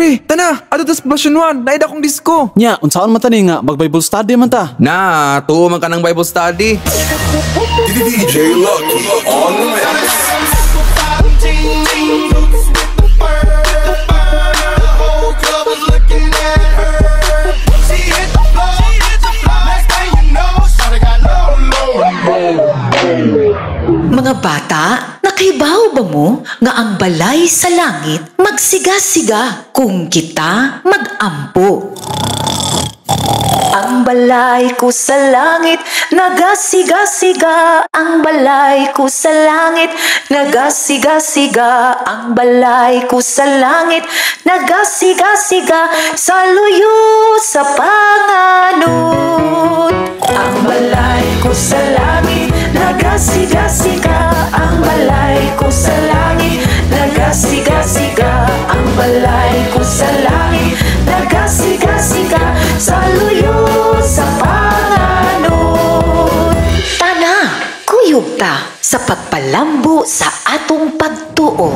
pre, tana, ato tas Blusyon 1, naida kong disco. Nya, unsaon man tani nga mag-Bible study man ta. Na, tuo man ka ng Bible study. DJ Lucky on the mix. Mga bata, nakaibaw ba mo nga ang balay sa langit magsiga-siga kung kita mag-ampo? Ang balay ko sa langit nagasiga-siga, ang balay ko sa langit nagasiga-siga, ang balay ko sa langit nagasiga-siga sa luyo sa panganod. Ang balay ko sa langit nagasiga-siga, ang balay ko sa langit nagasiga-siga, ang balay ko sa langit nagasiga-siga sa luyo sa panganod. Tana, kuyog ta sa pagpalambo sa atong pagtuo.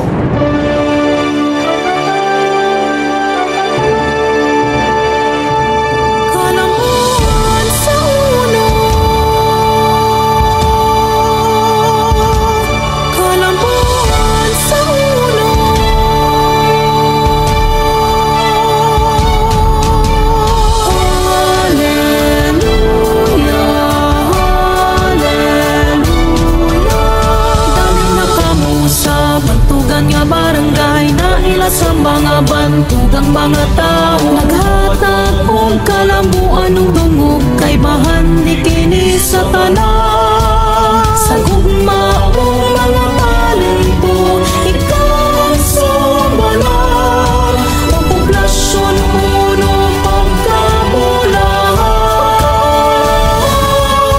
Sa mga bantugang mga tao naghatag og kalambuan ug dungog kay bahan di kini sa tanan. Sa gugma o mga talento ikaw sumbalan o poblasyon uno pagkabulahan.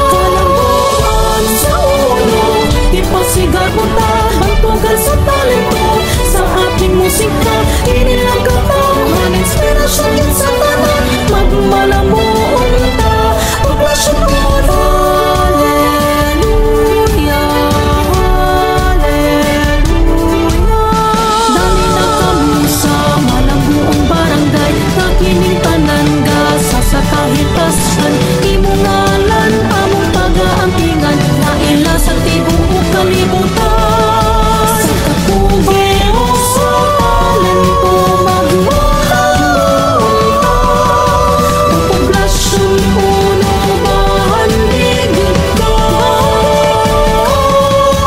Kalambuan sa uno ipasigar mo ta bantugan sa talento sa ating musika. Inilang katauhan, inspirasyon din sa tanan, magmalamuong ta, poblasyon uno. Hallelujah, hallelujah. Dali na kami sa malabuong barangay, nakining tanan ga sa kahitasan, imungalan among pag-aangkingan, naila sa tibuok kalibutan. Sa katubig sa talento magmahal o poblasyon uno bahanligid ka.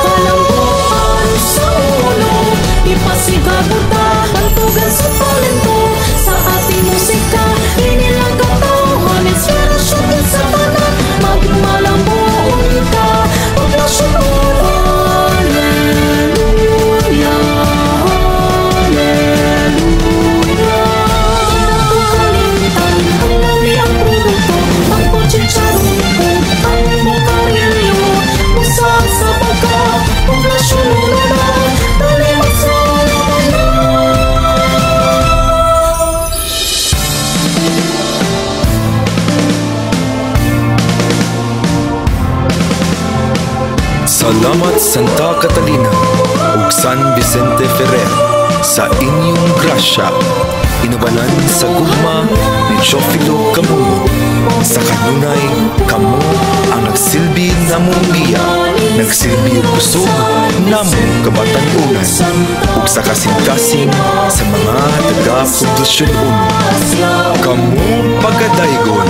Kalambuan sa uno ipasigago ta, bantugan sa talento sa ating musika. Inilang katauhan, inspirasyon din sa tanan, magmalamuong ka, poblasyon uno. Salamat Santa Catalina ug San Vicente Ferrer sa inyong grasya. Inubanan sa gugma ni Jofilo Camuno. Sa kanunay, kamo ang nagsilbi namong liya, nagsilbi kusog namong kabatan-unan ug sa kasing-kasing sa mga taga-poblasyon uno. Kamo pagadaygon.